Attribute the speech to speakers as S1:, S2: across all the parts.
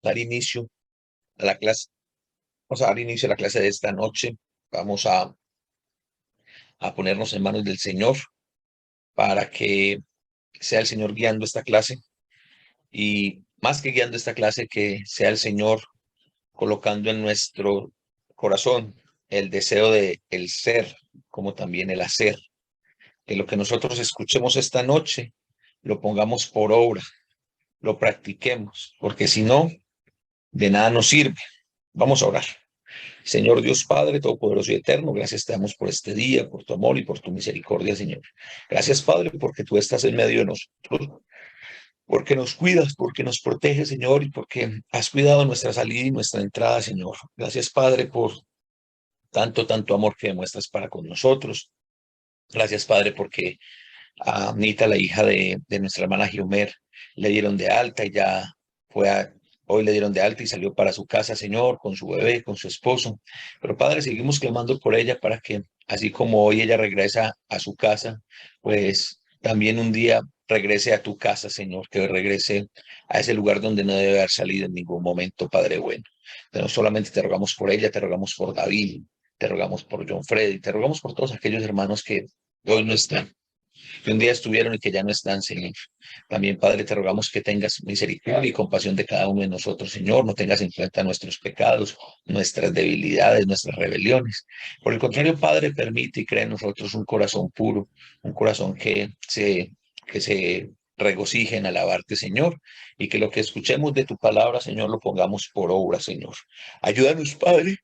S1: dar inicio a la clase. Vamos a dar inicio a la clase de esta noche. Vamos a ponernos en manos del Señor para que sea el Señor guiando esta clase y más que guiando esta clase, que sea el Señor colocando en nuestro corazón el deseo de el ser como también el hacer. Que lo que nosotros escuchemos esta noche lo pongamos por obra, lo practiquemos, porque si no, de nada nos sirve. Vamos a orar. Señor Dios Padre, Todopoderoso y Eterno, gracias te damos por este día, por tu amor y por tu misericordia, Señor. Gracias, Padre, porque tú estás en medio de nosotros, porque nos cuidas, porque nos proteges, Señor, y porque has cuidado nuestra salida y nuestra entrada, Señor. Gracias, Padre, por tanto amor que demuestras para con nosotros. Gracias, Padre, porque a Anita, la hija de nuestra hermana Gilmer, le dieron de alta y ya fue hoy le dieron de alta y salió para su casa, Señor, con su bebé, con su esposo. Pero Padre, seguimos clamando por ella para que, así como hoy ella regresa a su casa, pues también un día regrese a tu casa, Señor, que regrese a ese lugar donde no debe haber salido en ningún momento, Padre bueno. No solamente te rogamos por ella, te rogamos por David, te rogamos por John Freddy, te rogamos por todos aquellos hermanos que hoy no están, que un día estuvieron y que ya no están, Señor. También, Padre, te rogamos que tengas misericordia y compasión de cada uno de nosotros, Señor. No tengas en cuenta nuestros pecados, nuestras debilidades, nuestras rebeliones. Por el contrario, Padre, permite y crea en nosotros un corazón puro, un corazón que se regocije en alabarte, Señor, y que lo que escuchemos de tu palabra, Señor, lo pongamos por obra, Señor. Ayúdanos, Padre,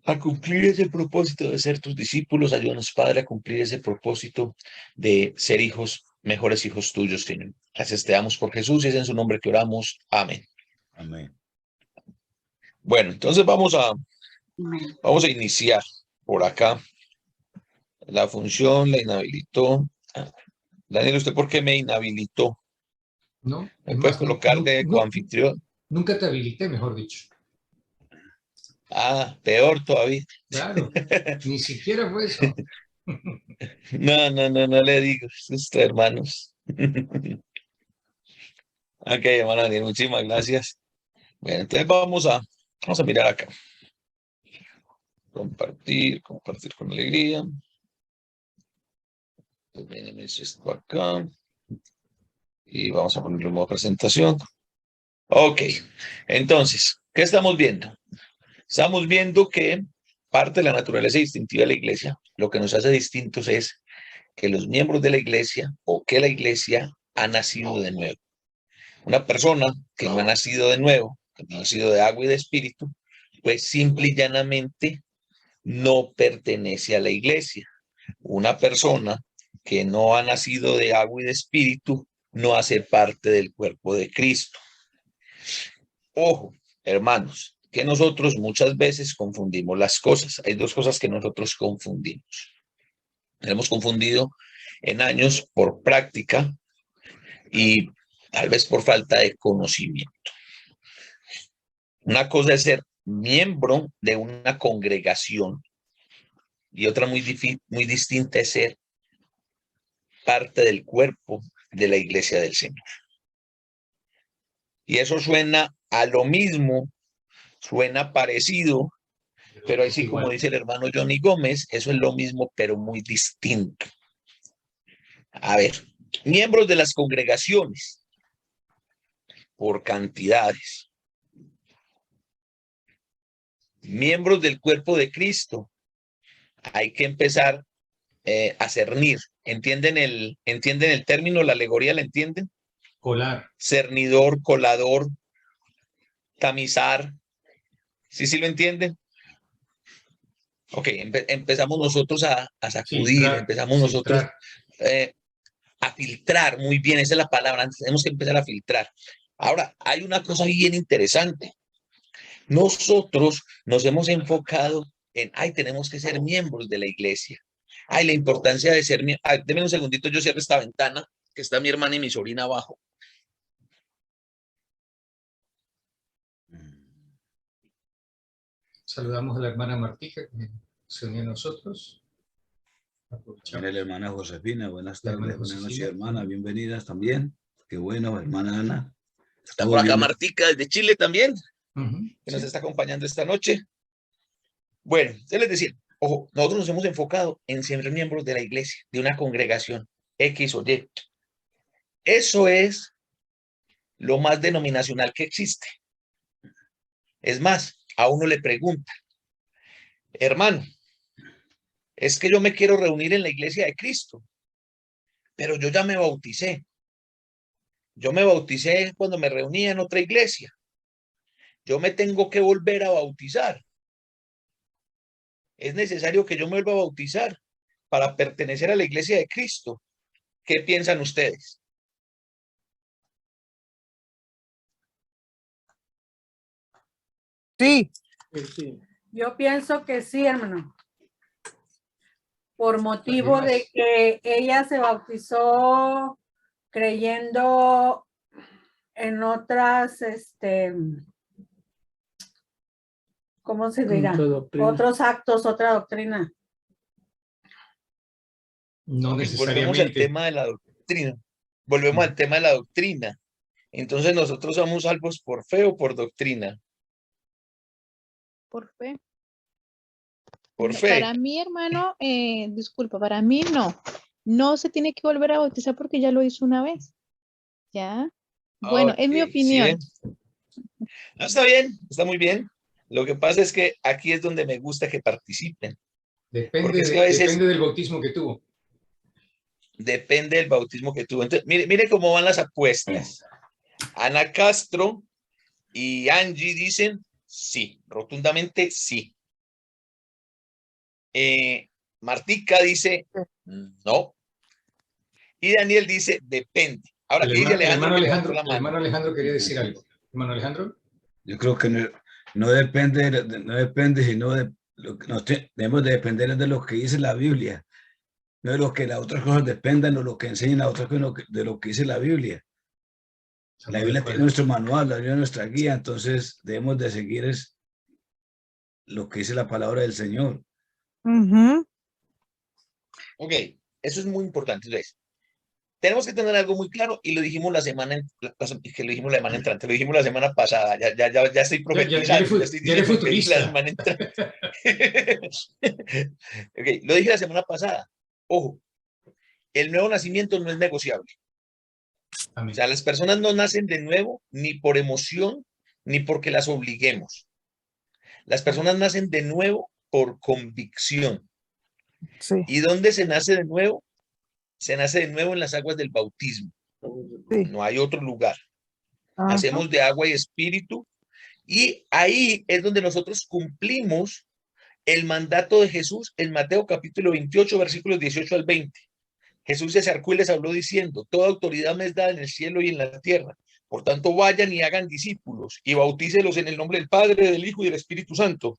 S1: a cumplir ese propósito de ser tus discípulos. Ayúdanos, Padre, a cumplir ese propósito de ser hijos, mejores hijos tuyos, Señor. Gracias te damos por Jesús y es en su nombre que oramos. Amén.
S2: Amén.
S1: Bueno, entonces vamos a iniciar por acá. La función la inhabilitó. Daniel, ¿usted por qué me inhabilitó?
S3: No,
S1: ¿Me
S3: es
S1: puede
S3: más,
S1: colocar de coanfitrión?
S3: nunca te habilité, mejor dicho.
S1: Ah, peor todavía.
S3: Claro, ni siquiera fue eso.
S1: No le digo, esto, hermanos. Ok, hermano Daniel, muchísimas gracias. Bueno, entonces vamos a mirar acá. Compartir con alegría. Tenemos esto acá. Y vamos a poner un modo presentación. Ok, entonces, ¿qué estamos viendo? Estamos viendo que parte de la naturaleza distintiva de la iglesia, lo que nos hace distintos es que los miembros de la iglesia o que la iglesia ha nacido de nuevo. Una persona que no ha nacido de nuevo, que no ha nacido de agua y de espíritu, pues simple y llanamente no pertenece a la iglesia. Una persona que no ha nacido de agua y de espíritu no hace parte del cuerpo de Cristo. Ojo, hermanos, que nosotros muchas veces confundimos las cosas. Hay dos cosas que nosotros confundimos. Hemos confundido en años por práctica y tal vez por falta de conocimiento. Una cosa es ser miembro de una congregación y otra muy distinta es ser parte del cuerpo de la iglesia del Señor. Y eso suena a lo mismo, suena parecido, pero así como dice el hermano Johnny Gómez, eso es lo mismo, pero muy distinto. A ver, miembros de las congregaciones, por cantidades. Miembros del cuerpo de Cristo, hay que empezar a cernir. ¿Entienden el término, la alegoría, la entienden?
S3: Colar.
S1: Cernidor, colador, tamizar. ¿Sí lo entienden? Ok, empezamos nosotros a sacudir, filtrar, empezamos nosotros a filtrar, muy bien, esa es la palabra, tenemos que empezar a filtrar. Ahora, hay una cosa bien interesante. Nosotros nos hemos enfocado en, tenemos que ser miembros de la iglesia. La importancia de ser miembros. Deme un segundito, yo cierro esta ventana, que está mi hermana y mi sobrina abajo.
S3: Saludamos a la hermana Martica, que se unió a nosotros.
S2: También la hermana Josefina, buenas tardes, buenas noches, hermana, bienvenidas también. Qué bueno, hermana Ana.
S1: Está por acá
S2: bien.
S1: Martica desde Chile también, que nos
S3: Sí.
S1: está acompañando esta noche. Bueno, yo les decía, ojo, nosotros nos hemos enfocado en ser miembros de la iglesia, de una congregación X o Y. Eso es lo más denominacional que existe. Es más, a uno le pregunta, hermano, es que yo me quiero reunir en la iglesia de Cristo, pero yo ya me bauticé. Yo me bauticé cuando me reunía en otra iglesia. Yo me tengo que volver a bautizar. Es necesario que yo me vuelva a bautizar para pertenecer a la iglesia de Cristo. ¿Qué piensan ustedes?
S4: Sí,
S5: Sí.
S6: Yo pienso que sí, hermano. Por motivo
S3: ¿Alguien
S6: de
S3: más?
S6: que ella se bautizó creyendo en otras, ¿cómo se dirá?
S5: Otra doctrina.
S6: Otros actos, otra doctrina.
S3: No
S1: Volvemos al
S3: necesariamente.
S1: tema de la doctrina. Volvemos al tema de la doctrina. Entonces, ¿nosotros somos salvos por fe o por doctrina?
S7: Por fe.
S1: Por
S7: No,
S1: fe.
S7: para mí, hermano, disculpa, para mí no. No se tiene que volver a bautizar porque ya lo hizo una vez. ¿Ya? Bueno, es mi
S1: Ok, ¿sí ven?
S7: opinión.
S1: Ah, está bien, está muy bien. Lo que pasa es que aquí es donde me gusta que participen. Porque es que a veces
S3: Depende del bautismo que tuvo.
S1: depende del bautismo que tuvo. Entonces, mire cómo van las apuestas. Ana Castro y Angie dicen sí, rotundamente sí. Martica dice no. Y Daniel dice depende. Ahora, ¿qué dice Alejandro que levantó la
S3: El
S1: mano?
S3: hermano Alejandro quería decir algo. Hermano Alejandro.
S2: Yo creo que no depende, no depende, sino de lo que debemos de depender de lo que dice la Biblia, no de lo que las otras cosas dependan o lo que enseñan las otras cosas, de lo que dice la Biblia. La Biblia tiene nuestro manual, la Biblia es nuestra guía, entonces debemos de seguir lo que dice la palabra del Señor.
S1: Ok, eso es muy importante. Entonces, tenemos que tener algo muy claro y lo dijimos la semana entrante, lo dijimos la semana pasada. Ya estoy profetizando, ya estoy
S3: Ya eres
S1: diciendo que dije la
S3: futurista.
S1: semana entrante. Okay, lo dije la semana pasada. Ojo, el nuevo nacimiento no es negociable.
S3: Amén.
S1: O sea, las personas no nacen de nuevo ni por emoción ni porque las obliguemos. Las personas nacen de nuevo por convicción.
S4: sí,
S1: ¿Y dónde se nace de nuevo? Se nace de nuevo en las aguas del bautismo.
S4: sí.
S1: No hay otro lugar.
S4: Ajá.
S1: Hacemos de agua y espíritu y ahí es donde nosotros cumplimos el mandato de Jesús en Mateo capítulo 28, versículos 18 al 20. Jesús se acercó y les habló diciendo, toda autoridad me es dada en el cielo y en la tierra. Por tanto, vayan y hagan discípulos y bautícelos en el nombre del Padre, del Hijo y del Espíritu Santo.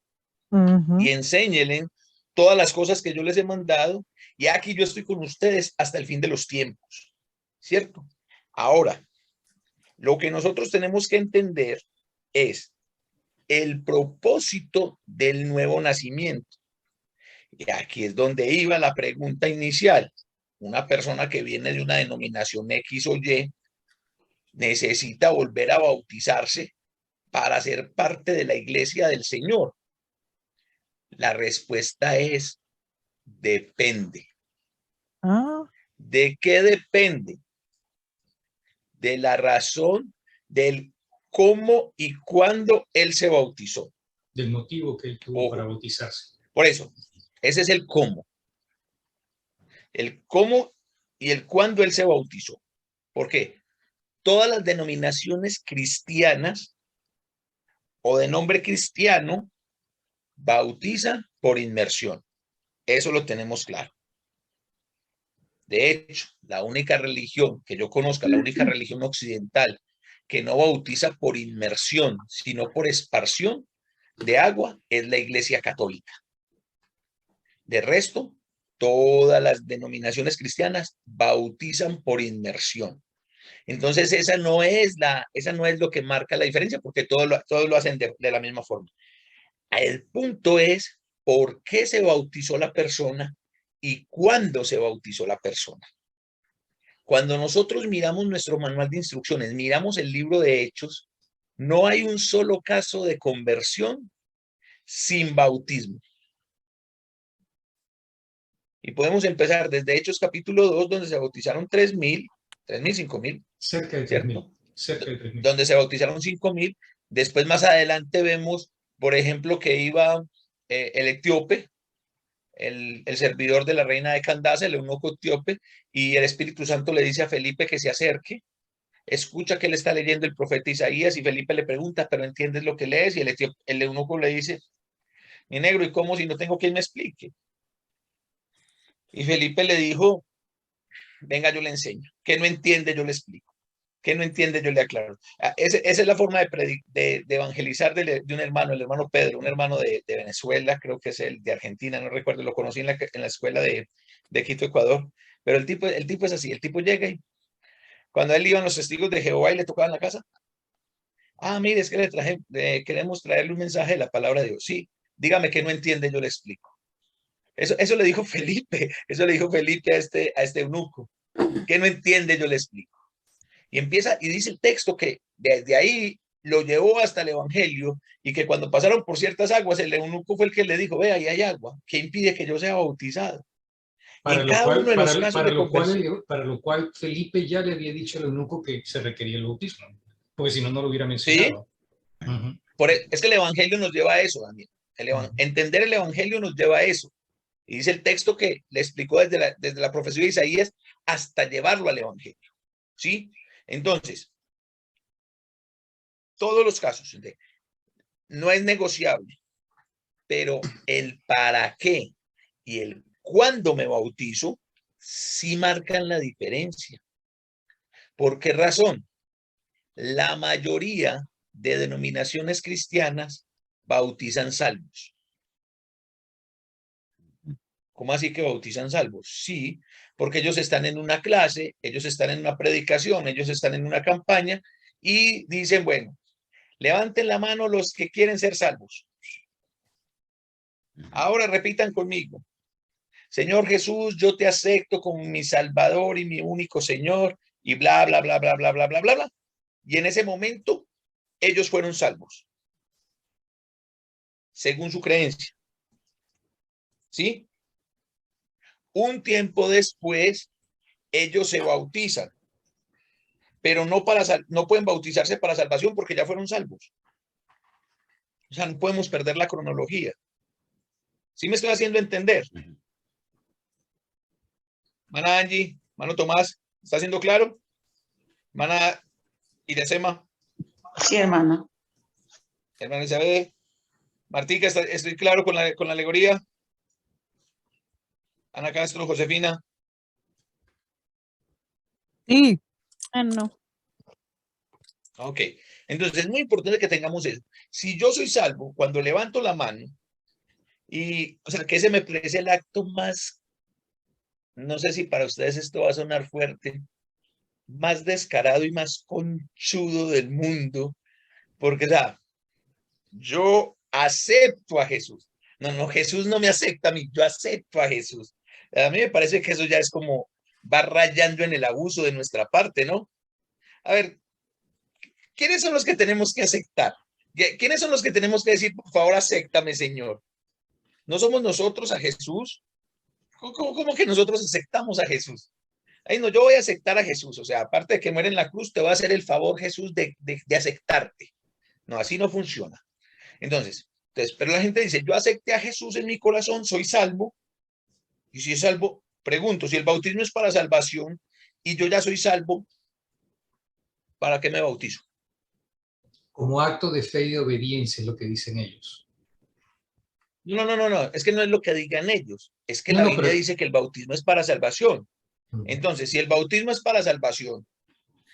S1: Y enséñenles todas las cosas que yo les he mandado. Y aquí yo estoy con ustedes hasta el fin de los tiempos. ¿Cierto? Ahora, lo que nosotros tenemos que entender es el propósito del nuevo nacimiento. Y aquí es donde iba la pregunta inicial. Una persona que viene de una denominación X o Y necesita volver a bautizarse para ser parte de la iglesia del Señor. La respuesta es depende. ¿De qué depende? De la razón del cómo y cuándo él se bautizó.
S3: Del motivo que él tuvo para bautizarse.
S1: Por eso, ese es el cómo. El cómo y el cuándo él se bautizó. ¿Por qué? Todas las denominaciones cristianas o de nombre cristiano bautizan por inmersión. Eso lo tenemos claro. De hecho, la única religión que yo conozca, la única religión occidental que no bautiza por inmersión, sino por esparción de agua, es la Iglesia Católica. De resto, todas las denominaciones cristianas bautizan por inmersión. Entonces, esa no es lo que marca la diferencia, porque todos lo hacen de la misma forma. El punto es por qué se bautizó la persona y cuándo se bautizó la persona. Cuando nosotros miramos nuestro manual de instrucciones, miramos el libro de Hechos, no hay un solo caso de conversión sin bautismo. Y podemos empezar desde Hechos capítulo 2, donde se bautizaron 3.000, 5.000,
S3: Cerca de
S1: ¿cierto?
S3: 3.000. Cerca de 3.000.
S1: Donde se bautizaron 5.000. Después, más adelante, vemos, por ejemplo, que iba el etíope, el servidor de la reina de Candace, el eunuco etíope, y el Espíritu Santo le dice a Felipe que se acerque. Escucha que él está leyendo el profeta Isaías y Felipe le pregunta, ¿pero entiendes lo que lees? Y el eunuco le dice, mi negro, ¿y cómo si no tengo quien me explique? Y Felipe le dijo, venga, yo le enseño. ¿Qué no entiende? Yo le explico. ¿Qué no entiende? Yo le aclaro. Esa es la forma de evangelizar de un hermano, el hermano Pedro, un hermano de Venezuela, creo que es el de Argentina, no recuerdo, lo conocí en la escuela de Quito, Ecuador. Pero el tipo es así, el tipo llega y cuando a él iban los testigos de Jehová y le tocaban la casa, mire, es que queremos traerle un mensaje de la palabra de Dios. Sí, dígame que no entiende, yo le explico. Eso le dijo Felipe, a este eunuco. Que no entiende, yo le explico. Y dice el texto que desde ahí lo llevó hasta el evangelio y que cuando pasaron por ciertas aguas, el eunuco fue el que le dijo, ve, ahí hay agua, ¿qué impide que yo sea bautizado?
S3: Para
S1: en
S3: lo
S1: cada
S3: cual,
S1: uno de los
S3: para,
S1: casos
S3: para
S1: de
S3: lo cual,
S1: conversión.
S3: para lo cual Felipe ya le había dicho al eunuco que se requería el bautismo, porque si no, no lo hubiera
S1: ¿Sí?
S3: mencionado. Uh-huh.
S1: Es que el evangelio nos lleva a eso, Daniel. Entender el evangelio nos lleva a eso. Y dice el texto que le explicó desde la profecía de Isaías hasta llevarlo al evangelio. ¿Sí? Entonces, todos los casos, no es negociable, pero el para qué y el cuándo me bautizo sí marcan la diferencia. ¿Por qué razón? La mayoría de denominaciones cristianas bautizan salvos. ¿Cómo así que bautizan salvos? Sí, porque ellos están en una clase, ellos están en una predicación, ellos están en una campaña y dicen, bueno, levanten la mano los que quieren ser salvos. Ahora repitan conmigo. Señor Jesús, yo te acepto como mi Salvador y mi único Señor y bla, bla, bla, bla, bla, bla, bla, bla, bla. Y en ese momento ellos fueron salvos, según su creencia. ¿Sí? Un tiempo después, ellos se bautizan, pero no pueden bautizarse para salvación porque ya fueron salvos. O sea, no podemos perder la cronología. ¿Sí me estoy haciendo entender? Mana Angie, mano Tomás, ¿está siendo claro? Mana Iresema.
S5: Sí, hermano.
S1: Hermana Isabel. Martica, ¿estoy claro con la alegoría? Ana Castro, Josefina.
S4: Sí,
S7: No.
S1: Ok. Entonces es muy importante que tengamos eso. Si yo soy salvo, cuando levanto la mano, o sea, que ese me parece el acto más, no sé si para ustedes esto va a sonar fuerte, más descarado y más conchudo del mundo, porque, o sea, yo acepto a Jesús. No, Jesús no me acepta a mí, yo acepto a Jesús. A mí me parece que eso ya es como, va rayando en el abuso de nuestra parte, ¿no? A ver, ¿quiénes son los que tenemos que aceptar? ¿Quiénes son los que tenemos que decir, por favor, acéptame, Señor? ¿No somos nosotros a Jesús? ¿Cómo que nosotros aceptamos a Jesús? Ay, no, yo voy a aceptar a Jesús. O sea, aparte de que muere en la cruz, te va a hacer el favor, Jesús, de aceptarte. No, así no funciona. Entonces, pero la gente dice, yo acepté a Jesús en mi corazón, soy salvo. Y si es salvo, pregunto, si el bautismo es para salvación y yo ya soy salvo, ¿para qué me bautizo?
S3: Como acto de fe y de obediencia es lo que dicen ellos.
S1: No, es que no es lo que digan ellos. Es que
S3: No,
S1: la
S3: no,
S1: Biblia
S3: pero...
S1: dice que el bautismo es para salvación. Entonces, si el bautismo es para salvación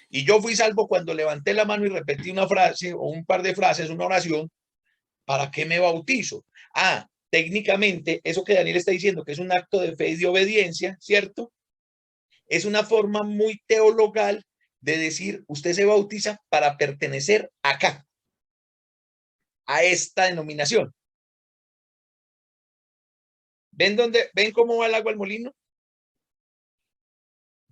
S1: y yo fui salvo cuando levanté la mano y repetí una frase o un par de frases, una oración, ¿para qué me bautizo? Técnicamente, eso que Daniel está diciendo, que es un acto de fe y de obediencia, ¿cierto? Es una forma muy teologal de decir, usted se bautiza para pertenecer acá, a esta denominación. ¿Ven cómo va el agua al molino?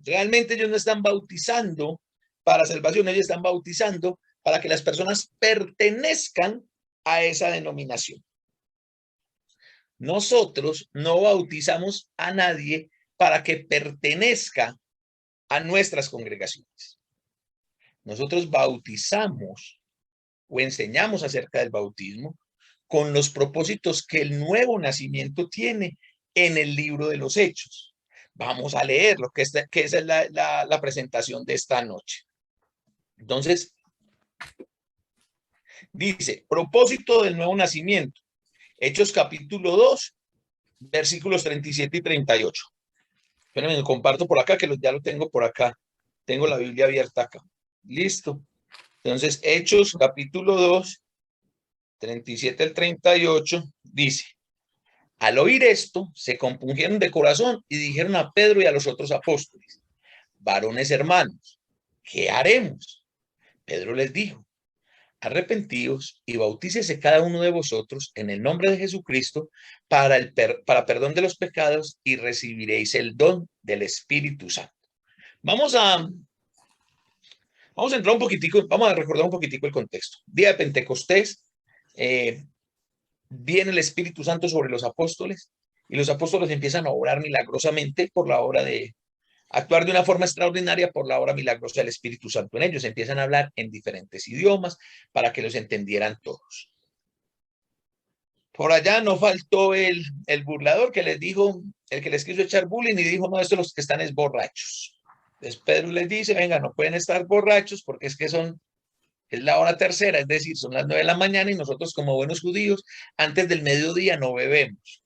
S1: Realmente ellos no están bautizando para salvación, ellos están bautizando para que las personas pertenezcan a esa denominación. Nosotros no bautizamos a nadie para que pertenezca a nuestras congregaciones. Nosotros bautizamos o enseñamos acerca del bautismo con los propósitos que el nuevo nacimiento tiene en el libro de los Hechos. Vamos a leer lo que esa es la presentación de esta noche. Entonces, dice, propósito del nuevo nacimiento. Hechos capítulo 2, versículos 37 y 38. Espérenme, lo comparto por acá, que ya lo tengo por acá. Tengo la Biblia abierta acá. Listo. Entonces, Hechos capítulo 2, 37 al 38, dice, al oír esto, se compungieron de corazón y dijeron a Pedro y a los otros apóstoles, varones hermanos, ¿qué haremos? Pedro les dijo, arrepentíos y bautícese cada uno de vosotros en el nombre de Jesucristo para perdón de los pecados y recibiréis el don del Espíritu Santo. Vamos a entrar un poquitico, vamos a recordar un poquitico el contexto. Día de Pentecostés, viene el Espíritu Santo sobre los apóstoles y los apóstoles empiezan a obrar milagrosamente por la obra de actuar de una forma extraordinaria por la obra milagrosa del Espíritu Santo en ellos. Empiezan a hablar en diferentes idiomas para que los entendieran todos. Por allá no faltó el burlador que les dijo, el que les quiso echar bullying y dijo, no, estos los que están es borrachos. Entonces Pedro les dice, venga, no pueden estar borrachos porque es la hora tercera, es decir, son las 9 de la mañana y nosotros como buenos judíos, antes del mediodía no bebemos.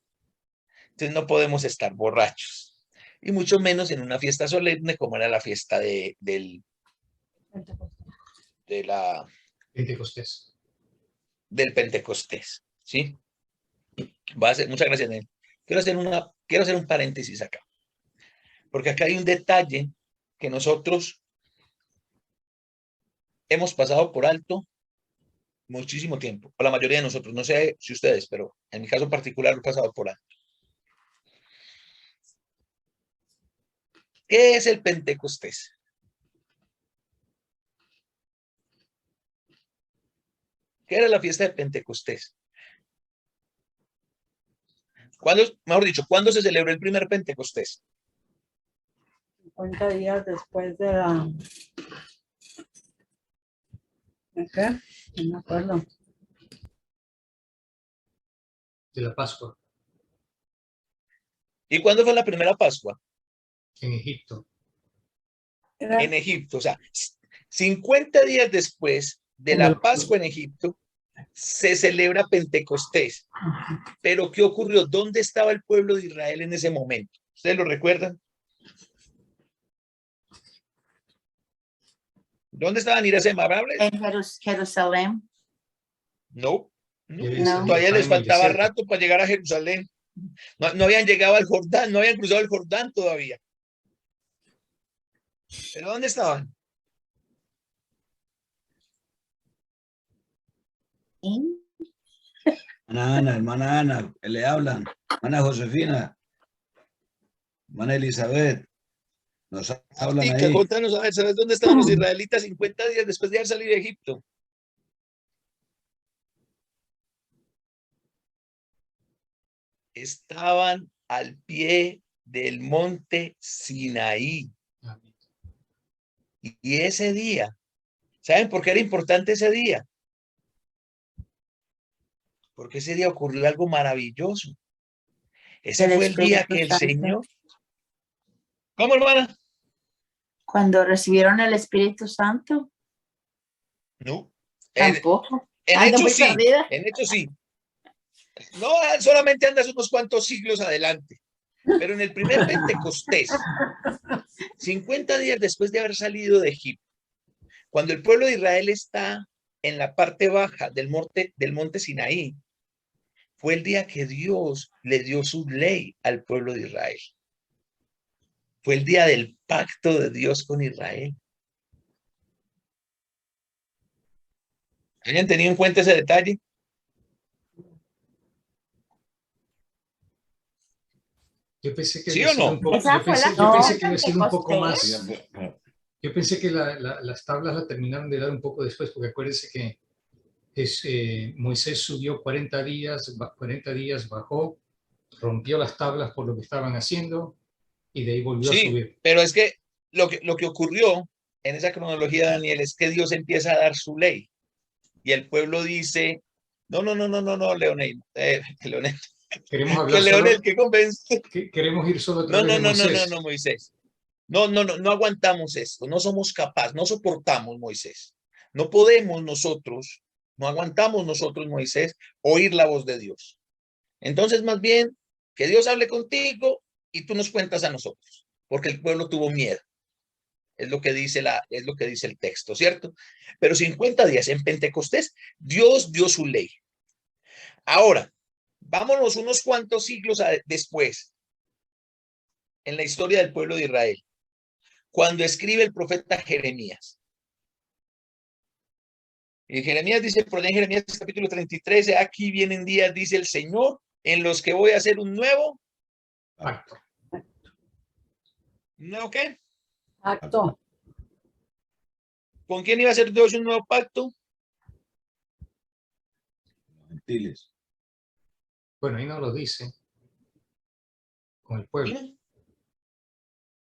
S1: Entonces no podemos estar borrachos. Y mucho menos en una fiesta solemne como era la fiesta del
S3: Pentecostés.
S1: Pentecostés. ¿Sí? Muchas gracias, Nel. Quiero hacer un paréntesis acá. Porque acá hay un detalle que nosotros hemos pasado por alto muchísimo tiempo, o la mayoría de nosotros, no sé si ustedes, pero en mi caso particular lo he pasado por alto. ¿Qué es el Pentecostés? ¿Qué era la fiesta de Pentecostés? Mejor dicho, ¿cuándo se celebró el primer Pentecostés?
S6: 50 días después de la... ¿De qué? No me acuerdo.
S3: De la Pascua
S1: ¿Y cuándo fue la primera Pascua?
S3: en Egipto.
S6: Era
S1: En Egipto. O sea, 50 días después de la Pascua en Egipto, se celebra Pentecostés. Pero ¿qué ocurrió? ¿Dónde estaba el pueblo de Israel en ese momento? ¿Ustedes lo recuerdan? ¿Dónde estaban Iracema?
S5: En Jerusalén.
S1: No,
S3: No.
S1: todavía les
S3: Estaban en el
S1: faltaba
S3: desierto.
S1: rato para llegar a Jerusalén. No habían llegado al Jordán, no habían cruzado el Jordán todavía. ¿Pero dónde estaban?
S2: Hermana Ana, le hablan. Hermana Josefina, hermana Elizabeth, nos hablan
S1: Tica,
S2: ahí.
S1: contanos, a ver, ¿sabes dónde estaban los israelitas 50 días después de haber salido de Egipto? Estaban al pie del monte Sinaí. Y ese día, ¿saben por qué era importante ese día? Porque ese día ocurrió algo maravilloso. Ese
S5: Del
S1: fue el día
S5: Espíritu
S1: que el
S5: Santo.
S1: Señor... ¿Cómo, hermana?
S5: Cuando recibieron el Espíritu Santo,
S1: No.
S5: tampoco.
S1: En
S5: Ando
S1: hecho
S5: muy
S1: sí,
S5: perdida.
S1: en hecho sí. No, solamente andas unos cuantos siglos adelante. Pero en el primer Pentecostés, 50 días después de haber salido de Egipto, cuando el pueblo de Israel está en la parte baja del monte Sinaí, fue el día que Dios le dio su ley al pueblo de Israel. Fue el día del pacto de Dios con Israel. ¿Hayan tenido en cuenta ese detalle?
S3: Yo pensé que
S1: ¿Sí
S3: había
S1: o
S3: sido
S1: no?
S3: un poco,
S5: Esa fue la
S3: yo pensé
S5: fecha
S3: que había sido un poco
S5: Pentecostés.
S3: más. Yo pensé que las tablas la terminaron de dar un poco después, porque acuérdense que Moisés subió 40 días, 40 días bajó, rompió las tablas por lo que estaban haciendo y de ahí volvió a
S1: Sí,
S3: subir.
S1: pero es que lo que ocurrió en esa cronología, Daniel, es que Dios empieza a dar su ley y el pueblo dice, no, Leonel, Leonel,
S3: Queremos
S1: que
S3: hablar
S1: Leonel,
S3: solo,
S1: que convence.
S3: queremos ir solo a través de Moisés.
S1: No, Moisés. No aguantamos esto, no somos capaces, no soportamos, Moisés. No podemos nosotros, no aguantamos nosotros, Moisés, oír la voz de Dios. Entonces, más bien, que Dios hable contigo y tú nos cuentas a nosotros, porque el pueblo tuvo miedo. Es lo que dice el texto, ¿cierto? Pero 50 días en Pentecostés, Dios dio su ley. Ahora, vámonos unos cuantos siglos después, en la historia del pueblo de Israel, cuando escribe el profeta Jeremías. Y Jeremías dice, por ahí en Jeremías capítulo 33, aquí vienen días, dice el Señor, en los que voy a hacer un nuevo
S3: Pacto.
S1: ¿un nuevo qué?
S6: Acto.
S1: ¿Con quién iba a hacer Dios un nuevo pacto?
S2: Gentiles.
S3: Bueno, ahí no lo dice. Con el pueblo.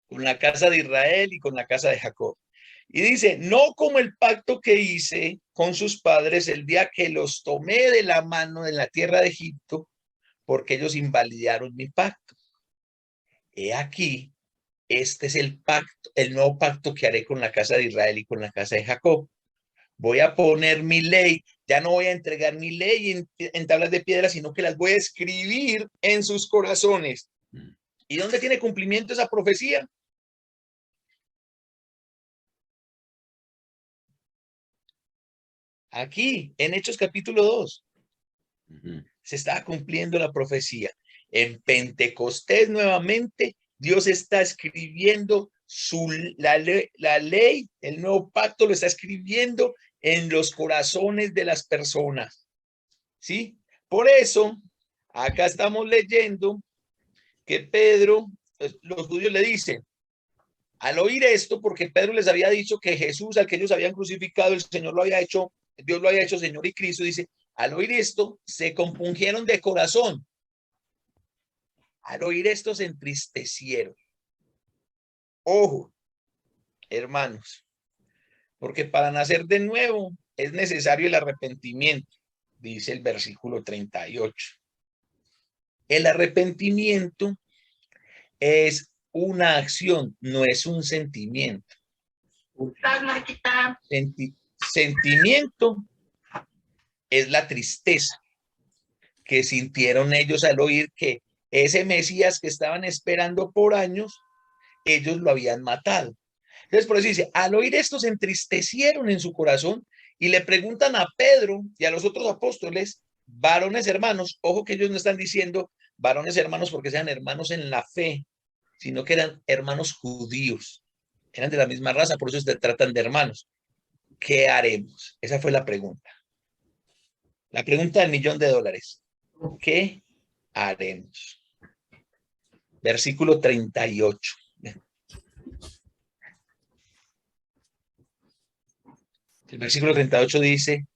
S1: Con la casa de Israel y con la casa de Jacob. Y dice, no como el pacto que hice con sus padres el día que los tomé de la mano en la tierra de Egipto, porque ellos invalidaron mi pacto. He aquí, este es el pacto, el nuevo pacto que haré con la casa de Israel y con la casa de Jacob. Voy a poner mi ley, ya no voy a entregar mi ley en tablas de piedra, sino que las voy a escribir en sus corazones. ¿Y dónde tiene cumplimiento esa profecía? Aquí, en Hechos capítulo 2. Se está cumpliendo la profecía. En Pentecostés nuevamente, Dios está escribiendo la ley, el nuevo pacto lo está escribiendo en los corazones de las personas. ¿Sí? Por eso, acá estamos leyendo que Pedro, los judíos le dicen, al oír esto, porque Pedro les había dicho que Jesús, al que ellos habían crucificado, el Señor lo había hecho, Dios lo había hecho Señor y Cristo, dice, al oír esto, se compungieron de corazón. Al oír esto, se entristecieron. Ojo, hermanos, porque para nacer de nuevo es necesario el arrepentimiento, dice el versículo 38. El arrepentimiento es una acción, no es un sentimiento. Sentimiento es la tristeza que sintieron ellos al oír que ese Mesías que estaban esperando por años, ellos lo habían matado. Entonces, por eso dice, al oír esto se entristecieron en su corazón y le preguntan a Pedro y a los otros apóstoles, varones hermanos, ojo que ellos no están diciendo varones hermanos porque sean hermanos en la fe, sino que eran hermanos judíos, eran de la misma raza, por eso se tratan de hermanos. ¿Qué haremos? Esa fue la pregunta. La pregunta del $1.000.000. ¿Qué haremos? Versículo 38. El versículo 38 dice,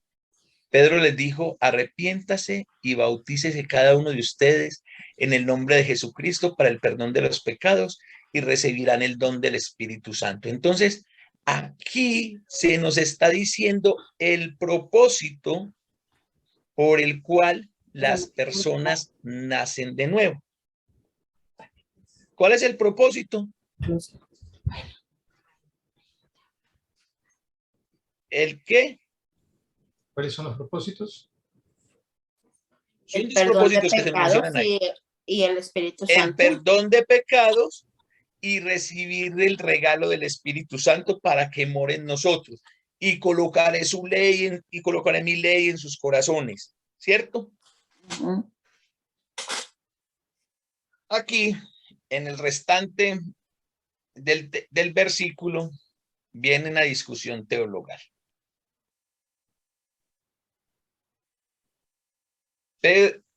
S1: Pedro les dijo, arrepiéntase y bautícese cada uno de ustedes en el nombre de Jesucristo para el perdón de los pecados y recibirán el don del Espíritu Santo. Entonces, aquí se nos está diciendo el propósito por el cual las personas nacen de nuevo. ¿Cuál es el propósito? ¿El qué?
S3: ¿Cuáles son los propósitos?
S1: Son
S5: El
S1: dos
S5: perdón de
S1: propósitos que se
S5: pecados
S1: mencionan ahí.
S5: y el Espíritu
S1: El
S5: Santo.
S1: perdón de pecados y recibir el regalo del Espíritu Santo para que more en nosotros. Y colocaré su ley y colocaré mi ley en sus corazones. ¿Cierto? Aquí, en el restante del versículo, viene una discusión teologal.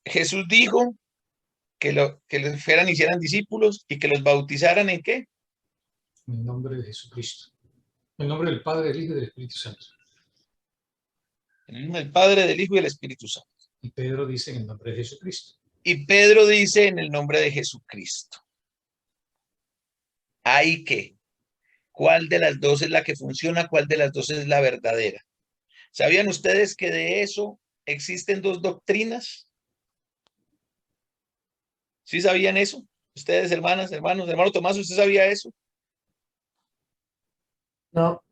S1: Jesús dijo que los fueran, hicieran discípulos y que los bautizaran ¿en qué?
S3: En el nombre de Jesucristo. En el nombre del Padre, del Hijo y del Espíritu Santo.
S1: En el nombre del Padre, del Hijo y del Espíritu Santo.
S3: Y Pedro dice en el nombre de Jesucristo.
S1: Y Pedro dice en el nombre de Jesucristo. ¿Ahí qué? ¿Cuál de las dos es la que funciona? ¿Cuál de las dos es la verdadera? ¿Sabían ustedes que de eso existen dos doctrinas? ¿Sí sabían eso? Ustedes, hermanas, hermanos, hermano Tomás, ¿usted sabía eso?
S6: No.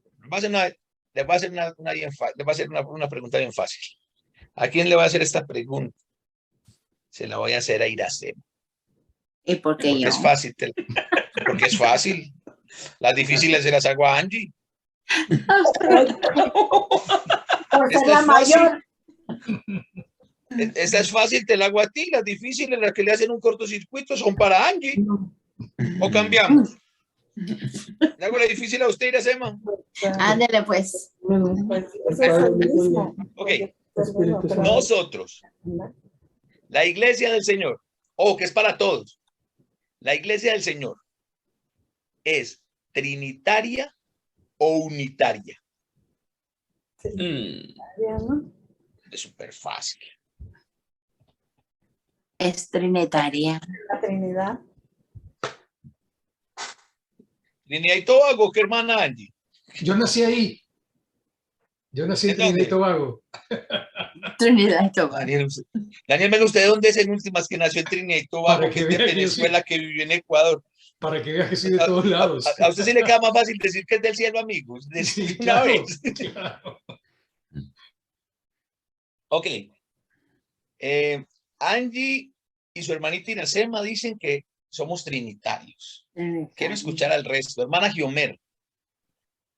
S1: Les voy a hacer una pregunta bien fácil. ¿A quién le va a hacer esta pregunta? Se la voy a hacer a Iracema.
S5: ¿Y por qué
S1: Porque
S5: yo?
S1: es fácil. Porque es fácil. Las difíciles se las hago a Angie.
S5: Por ser
S1: Esta
S5: la
S1: es fácil.
S5: mayor.
S1: Esta es fácil, te la hago a ti. Las difíciles, las que le hacen un cortocircuito, son para Angie. ¿O cambiamos? ¿Le hago la difícil a usted, Iracema?
S5: Ándale, pues.
S1: Ok. Nosotros, la iglesia del Señor, ojo, que es para todos. La iglesia del Señor es trinitaria o unitaria. Es súper fácil.
S5: Es trinitaria.
S6: La Trinidad.
S1: Trinidad y Tobago, ¿qué hermana Angie?
S3: Yo nací ahí. Yo nací en
S1: ¿En dónde?
S3: Trinidad y Tobago.
S5: Trinidad y Tobago.
S1: Daniel, venga, ¿usted de dónde es en últimas que nació en Trinidad y Tobago,
S3: Para
S1: que
S3: que
S1: es de
S3: vea que yo
S1: Venezuela, que vivió en Ecuador?
S3: Para que veas que soy de todos lados.
S1: A usted sí le queda más fácil decir que es del cielo, amigos.
S3: Sí,
S1: Una
S3: claro,
S1: vez.
S3: claro.
S1: Ok. Angie y su hermanita Iracema dicen que somos trinitarios. Quiero escuchar al resto. Hermana Giomer,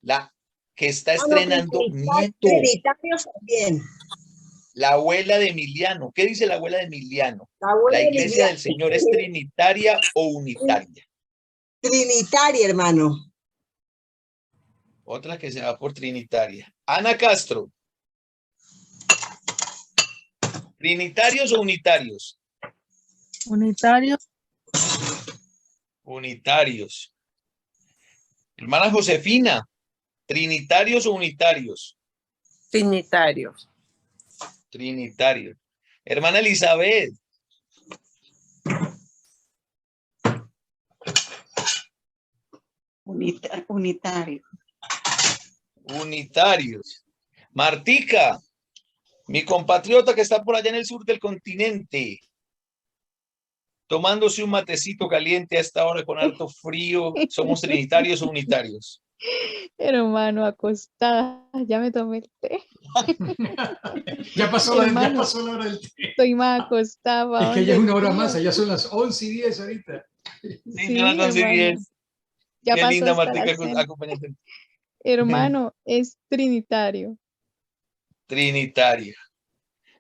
S1: la que está estrenando nieto.
S8: Trinitarios también.
S1: La abuela de Emiliano. ¿Qué dice la abuela de Emiliano?
S8: abuela
S1: ¿La
S8: de
S1: iglesia
S8: Emiliano.
S1: del Señor es trinitaria o unitaria?
S8: Trinitaria, hermano.
S1: Otra que se va por trinitaria. Ana Castro. ¿Trinitarios o unitarios?
S4: Unitario.
S1: Unitarios. Hermana Josefina. ¿Trinitarios o unitarios?
S6: Trinitarios.
S1: Trinitarios. Hermana Elizabeth.
S6: Unitario.
S1: Unitarios. Martica, mi compatriota que está por allá en el sur del continente, tomándose un matecito caliente a esta hora con alto frío, ¿somos trinitarios o unitarios?
S7: Hermano, acostada, ya me tomé el té.
S3: Ya pasó la
S7: Hermano.
S3: hora del té.
S7: Estoy más acostada. ¿pa'
S3: Es que
S7: dónde
S3: ya es una hora
S7: frío?
S3: más, allá son las 11:10 ahorita.
S7: Sí,
S1: ya las 11:10.
S7: hermano. Ya
S1: Qué
S7: pasó
S1: linda
S7: hasta
S1: Martica
S7: la cena.
S1: acompañante.
S7: Hermano, es trinitario.
S1: Trinitaria.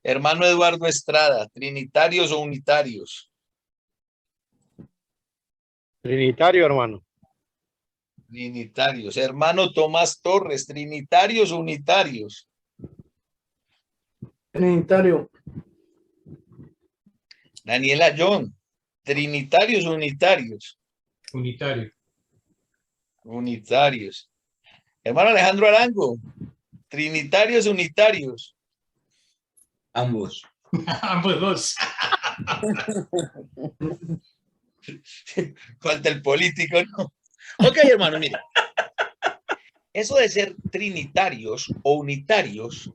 S1: Hermano Eduardo Estrada, ¿trinitarios o unitarios?
S9: Trinitario, hermano.
S1: Trinitarios. Hermano Tomás Torres, ¿trinitarios o unitarios?
S6: Trinitario.
S1: Daniela John, ¿trinitarios o unitarios?
S3: Unitario.
S1: Unitarios. Hermano Alejandro Arango, ¿trinitarios o unitarios?
S2: Ambos.
S3: Ambos dos.
S1: Falta el político, ¿no? Ok, hermano, mira. Eso de ser trinitarios o unitarios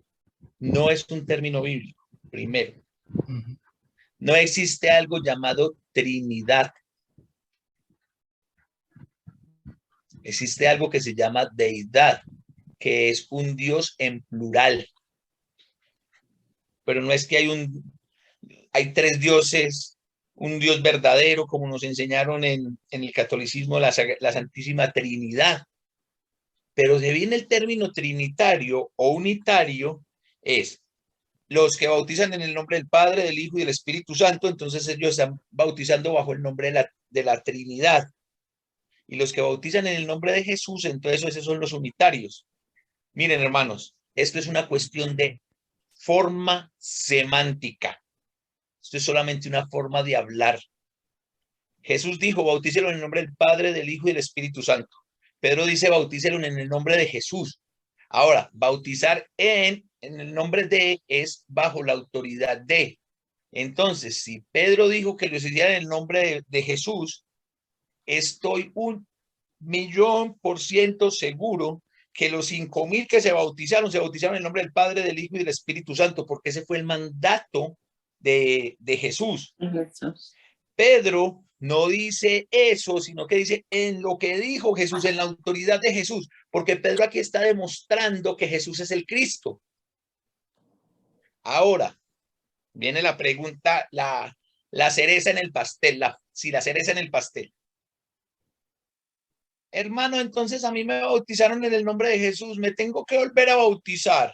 S1: no es un término bíblico. Primero, no existe algo llamado Trinidad. Existe algo que se llama deidad, que es un Dios en plural. Pero no es que hay tres dioses, un Dios verdadero, como nos enseñaron en el catolicismo, la Santísima Trinidad. Pero se viene el término trinitario o unitario, es los que bautizan en el nombre del Padre, del Hijo y del Espíritu Santo, entonces ellos están bautizando bajo el nombre de la Trinidad. Y los que bautizan en el nombre de Jesús, entonces esos son los unitarios. Miren, hermanos, esto es una cuestión de forma semántica. Esto es solamente una forma de hablar. Jesús dijo, bautícelo en el nombre del Padre, del Hijo y del Espíritu Santo. Pedro dice, bautícelo en el nombre de Jesús. Ahora, bautizar en el nombre de es bajo la autoridad de. Entonces, si Pedro dijo que lo hiciera en el nombre de Jesús, estoy 1,000,000% seguro que los 5,000 que se bautizaron en el nombre del Padre, del Hijo y del Espíritu Santo, porque ese fue el mandato de Jesús.
S5: Jesús.
S1: Pedro no dice eso, sino que dice en lo que dijo Jesús, en la autoridad de Jesús, porque Pedro aquí está demostrando que Jesús es el Cristo. Ahora, viene la pregunta, la cereza en el pastel, la cereza en el pastel. Hermano, entonces a mí me bautizaron en el nombre de Jesús, me tengo que volver a bautizar,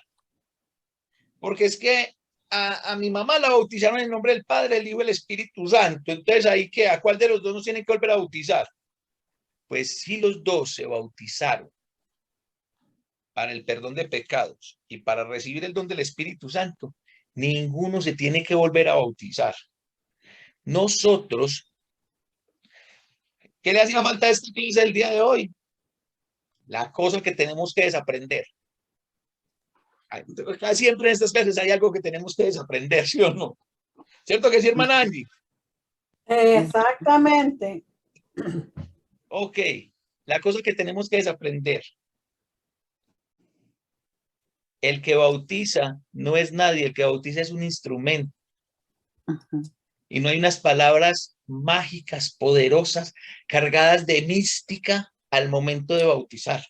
S1: porque es que a mi mamá la bautizaron en el nombre del Padre, el Hijo y el Espíritu Santo. Entonces, ¿ahí qué? ¿A cuál de los dos nos tienen que volver a bautizar? Pues si los dos se bautizaron para el perdón de pecados y para recibir el don del Espíritu Santo, ninguno se tiene que volver a bautizar. Nosotros, ¿qué le hacía falta a esta clase del día de hoy? La cosa que tenemos que desaprender. Siempre en estas clases hay algo que tenemos que desaprender, ¿sí o no? ¿Cierto que sí, hermana Angie?
S6: Exactamente.
S1: Ok, la cosa que tenemos que desaprender. El que bautiza no es nadie, el que bautiza es un instrumento. Y no hay unas palabras mágicas, poderosas, cargadas de mística al momento de bautizar.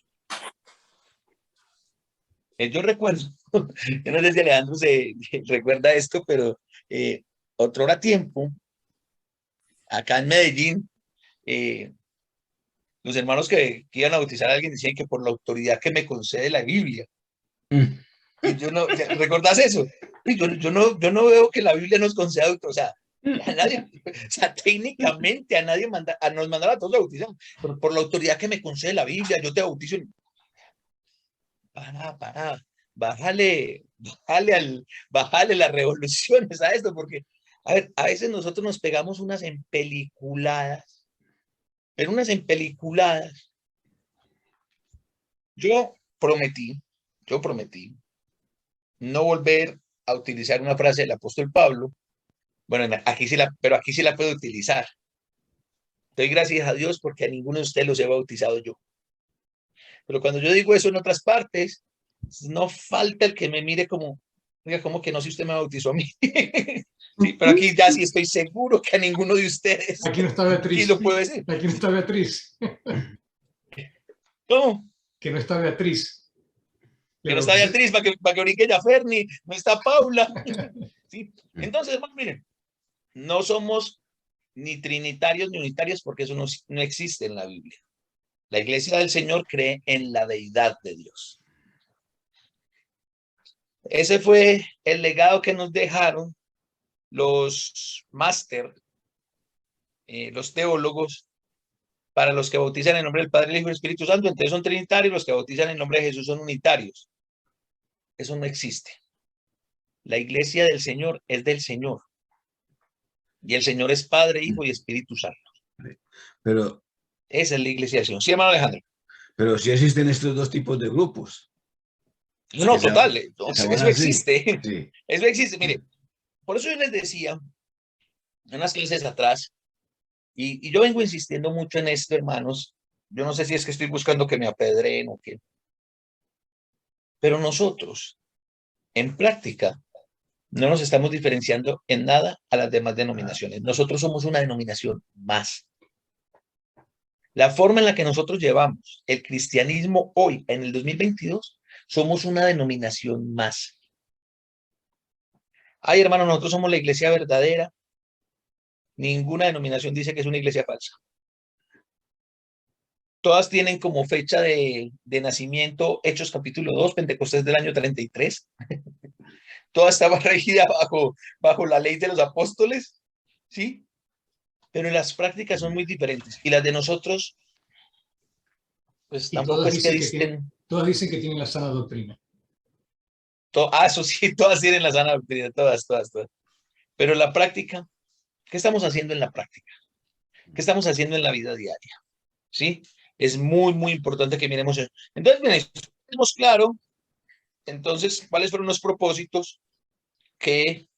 S1: Yo recuerdo, yo no sé si Alejandro se recuerda esto, pero otrora tiempo, acá en Medellín, los hermanos que iban a bautizar a alguien decían que por la autoridad que me concede la Biblia. Y yo no, ¿recordás eso? Y yo no veo que la Biblia nos conceda autoridad, o sea, a nadie, o sea, técnicamente a nadie nos mandaba a todos a bautizar, pero por la autoridad que me concede la Biblia, yo te bautizo. Bájale las revoluciones a esto, porque, a ver, a veces nosotros nos pegamos unas empeliculadas, pero unas empeliculadas. Yo prometí no volver a utilizar una frase del apóstol Pablo. Bueno, pero aquí sí la puedo utilizar. Doy gracias a Dios porque a ninguno de ustedes los he bautizado yo. Pero cuando yo digo eso en otras partes, no falta el que me mire como, oiga, ¿cómo que no si usted me bautizó a mí? Sí, pero aquí ya sí estoy seguro que a ninguno de ustedes.
S3: Aquí no está Beatriz.
S1: Sí lo puedo decir.
S3: Aquí no está Beatriz.
S1: ¿Cómo?
S3: Que no está Beatriz.
S1: Que no está Beatriz para que brinque ya Ferni, no está Paula. ¿Sí? Entonces, hermano, miren, no somos ni trinitarios ni unitarios porque eso no existe en la Biblia. La iglesia del Señor cree en la deidad de Dios. Ese fue el legado que nos dejaron los máster, los teólogos, para los que bautizan en el nombre del Padre, el Hijo y el Espíritu Santo. Entonces son trinitarios, los que bautizan en el nombre de Jesús son unitarios. Eso no existe. La iglesia del Señor es del Señor. Y el Señor es Padre, Hijo y Espíritu Santo.
S2: Pero
S1: esa es la iglesia del Señor. ¿Sí, hermano Alejandro?
S2: Pero sí existen estos dos tipos de grupos.
S1: No, total. Eso existe.
S2: Sí.
S1: Eso existe. Mire, por eso yo les decía en unas clases atrás, y yo vengo insistiendo mucho en esto, hermanos. Yo no sé si es que estoy buscando que me apedreen o qué. Pero nosotros, en práctica, no nos estamos diferenciando en nada a las demás denominaciones. Nosotros somos una denominación más. La forma en la que nosotros llevamos el cristianismo hoy, en el 2022, somos una denominación más. Ay, hermano, nosotros somos la iglesia verdadera. Ninguna denominación dice que es una iglesia falsa. Todas tienen como fecha de nacimiento Hechos capítulo 2, Pentecostés del año 33. Toda estaba regida bajo la ley de los apóstoles, ¿sí? Pero las prácticas son muy diferentes. Y las de nosotros, pues tampoco es que dicen...
S3: Todas dicen que tienen la sana doctrina.
S1: Eso sí, todas tienen la sana doctrina, todas. Pero la práctica, ¿qué estamos haciendo en la práctica? ¿Qué estamos haciendo en la vida diaria? ¿Sí? Es muy, muy importante que miremos eso. Entonces, bien, tenemos claro, entonces, cuáles fueron los propósitos que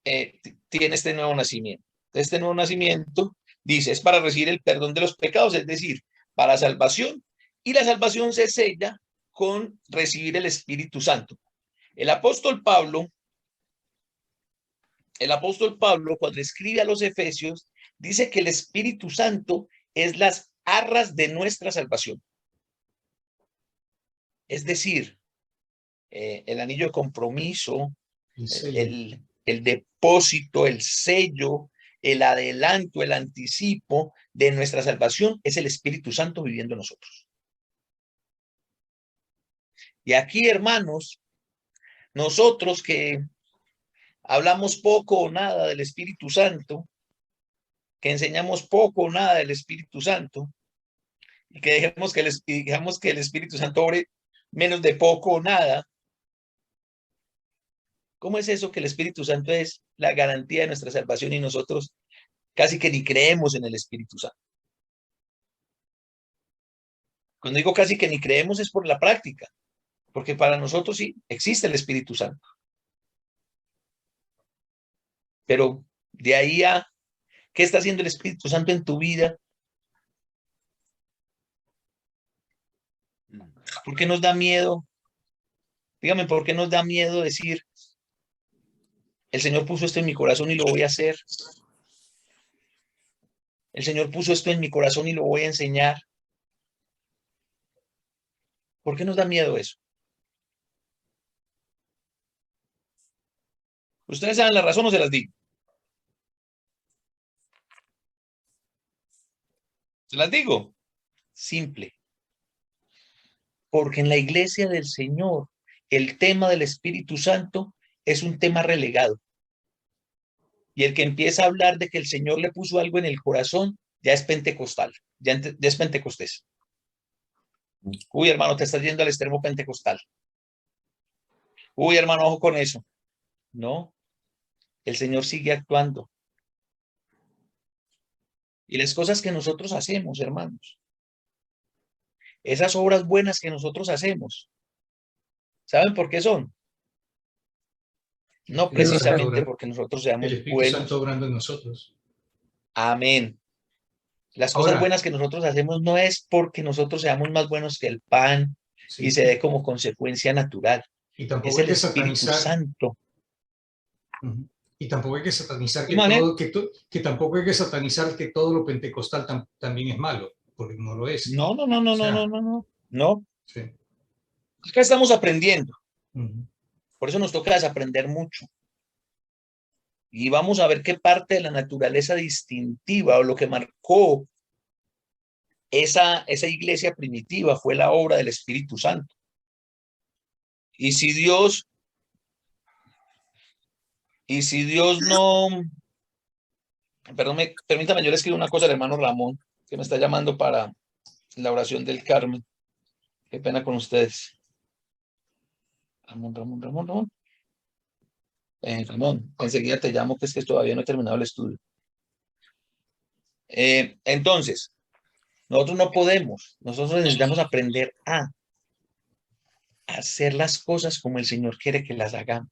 S1: tiene este nuevo nacimiento. Este nuevo nacimiento, dice, es para recibir el perdón de los pecados, es decir, para salvación, y la salvación se sella con recibir el Espíritu Santo. El apóstol Pablo, cuando escribe a los Efesios, dice que el Espíritu Santo es las arras de nuestra salvación. Es decir, el anillo de compromiso, el depósito, el sello, el adelanto, el anticipo de nuestra salvación es el Espíritu Santo viviendo en nosotros. Y aquí, hermanos, nosotros que hablamos poco o nada del Espíritu Santo, que enseñamos poco o nada del Espíritu Santo, y que dejemos que el Espíritu Santo obre menos de poco o nada, ¿cómo es eso que el Espíritu Santo es la garantía de nuestra salvación y nosotros casi que ni creemos en el Espíritu Santo? Cuando digo casi que ni creemos es por la práctica, porque para nosotros sí existe el Espíritu Santo. Pero de ahí a ¿qué está haciendo el Espíritu Santo en tu vida? ¿Por qué nos da miedo? Dígame, ¿por qué nos da miedo decir, el Señor puso esto en mi corazón y lo voy a hacer? El Señor puso esto en mi corazón y lo voy a enseñar. ¿Por qué nos da miedo eso? ¿Ustedes saben la razón o se las digo? ¿Se las digo? Simple. Porque en la iglesia del Señor, el tema del Espíritu Santo es un tema relegado. Y el que empieza a hablar de que el Señor le puso algo en el corazón, ya es pentecostal, ya es pentecostés. Uy, hermano, te estás yendo al extremo pentecostal. Uy, hermano, ojo con eso. No, el Señor sigue actuando. Y las cosas que nosotros hacemos, hermanos, esas obras buenas que nosotros hacemos, ¿saben por qué son? No precisamente porque nosotros seamos
S3: el Espíritu
S1: buenos.
S3: Santo obrando en nosotros.
S1: Amén. Las cosas buenas que nosotros hacemos no es porque nosotros seamos más buenos que el pan y se dé como consecuencia natural.
S3: Y tampoco
S1: Es
S3: hay
S1: el
S3: que
S1: Espíritu
S3: satanizar.
S1: Santo.
S3: Y tampoco hay que satanizar
S1: ¿Qué
S3: tampoco hay que satanizar que todo lo pentecostal también es malo, porque no lo es.
S1: No. No.
S3: Sí.
S1: Acá estamos aprendiendo. Por eso nos toca desaprender mucho. Y vamos a ver qué parte de la naturaleza distintiva o lo que marcó esa iglesia primitiva fue la obra del Espíritu Santo. Y si Dios no, perdón, permítame, yo le escribo una cosa al hermano Ramón, que me está llamando para la oración del Carmen. Qué pena con ustedes. Ramón. Ramón, enseguida te llamo, que es que todavía no he terminado el estudio. Entonces, nosotros no podemos, nosotros necesitamos aprender a hacer las cosas como el Señor quiere que las hagamos.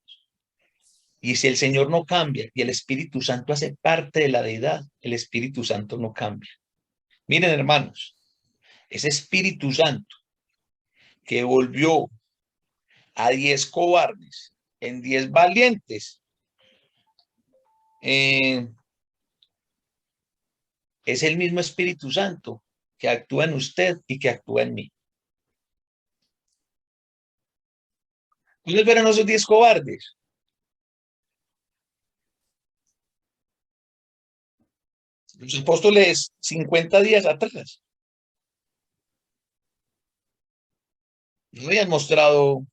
S1: Y si el Señor no cambia y el Espíritu Santo hace parte de la deidad, el Espíritu Santo no cambia. Miren, hermanos, ese Espíritu Santo que volvió a 10 cobardes en 10 valientes, es el mismo Espíritu Santo que actúa en usted y que actúa en mí. ¿Cuáles fueron esos 10 cobardes? Los apóstoles 50 días atrás no habían mostrado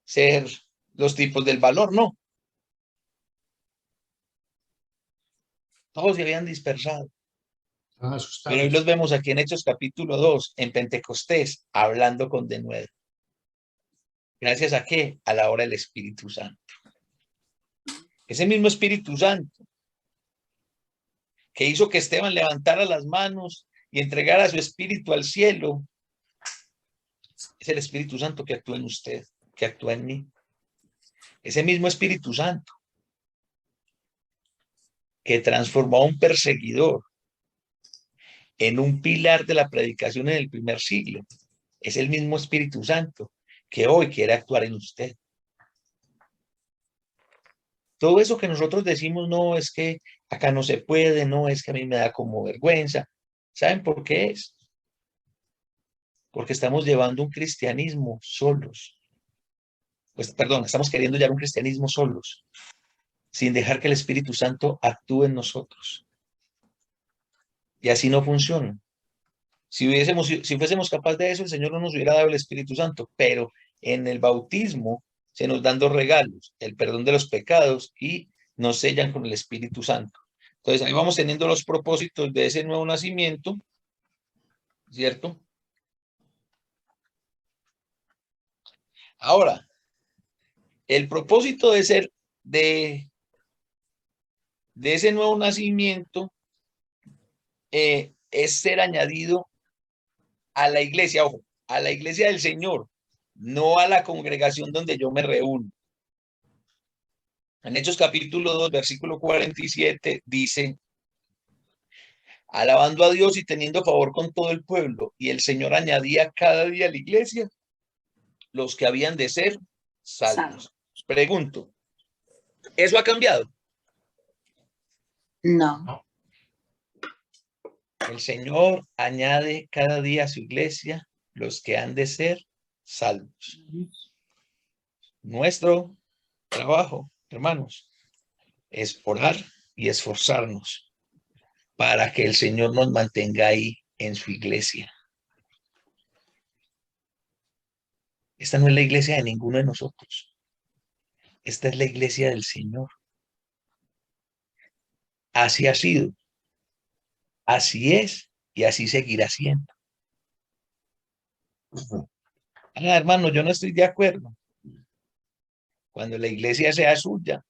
S1: ser los tipos del valor, no. Todos se habían dispersado. Pero hoy los vemos aquí en Hechos capítulo 2, en Pentecostés, hablando con denuedo. ¿Gracias a qué? A la obra del Espíritu Santo. Ese mismo Espíritu Santo que hizo que Esteban levantara las manos y entregara su espíritu al cielo, es el Espíritu Santo que actúa en usted, que actúa en mí. Ese mismo Espíritu Santo que transformó a un perseguidor en un pilar de la predicación en el primer siglo, es el mismo Espíritu Santo que hoy quiere actuar en usted. Todo eso que nosotros decimos, no, es que acá no se puede, no, es que a mí me da como vergüenza. ¿Saben por qué es? Porque estamos llevando un cristianismo solos. Pues, perdón, estamos queriendo llevar un cristianismo solos, sin dejar que el Espíritu Santo actúe en nosotros. Y así no funciona. Si fuésemos capaces de eso, el Señor no nos hubiera dado el Espíritu Santo, pero en el bautismo se nos dan dos regalos, el perdón de los pecados y nos sellan con el Espíritu Santo. Entonces ahí vamos teniendo los propósitos de ese nuevo nacimiento, ¿cierto? Ahora, el propósito de ese nuevo nacimiento es ser añadido a la iglesia, ojo, a la iglesia del Señor, no a la congregación donde yo me reúno. En Hechos capítulo 2, versículo 47, dice, alabando a Dios y teniendo favor con todo el pueblo, y el Señor añadía cada día a la iglesia los que habían de ser salvos. Pregunto, ¿eso ha cambiado?
S5: No.
S1: El Señor añade cada día a su iglesia los que han de ser salvos. Nuestro trabajo, hermanos, es orar y esforzarnos para que el Señor nos mantenga ahí en su iglesia. Esta no es la iglesia de ninguno de nosotros. Esta es la iglesia del Señor. Así ha sido, así es y así seguirá siendo. Hermano, yo no estoy de acuerdo. Cuando la iglesia sea suya,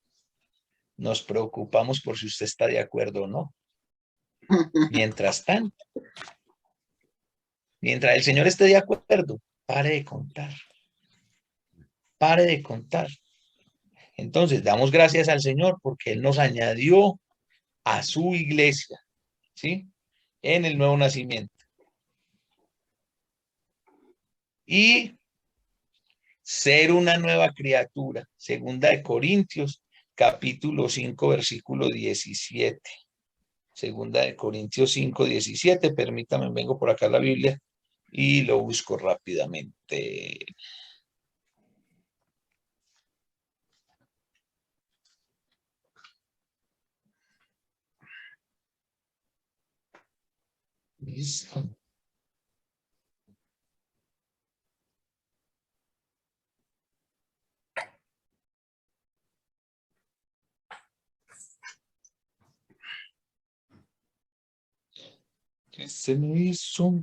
S1: nos preocupamos por si usted está de acuerdo o no. Mientras tanto, mientras el Señor esté de acuerdo, pare de contar. Pare de contar. Entonces, damos gracias al Señor porque Él nos añadió a su iglesia, ¿sí? En el nuevo nacimiento. Y ser una nueva criatura. Segunda de Corintios, capítulo 5, versículo 17. Segunda de Corintios 5, 17. Permítame, vengo por acá a la Biblia y lo busco rápidamente. Listo. ¿Qué se me hizo?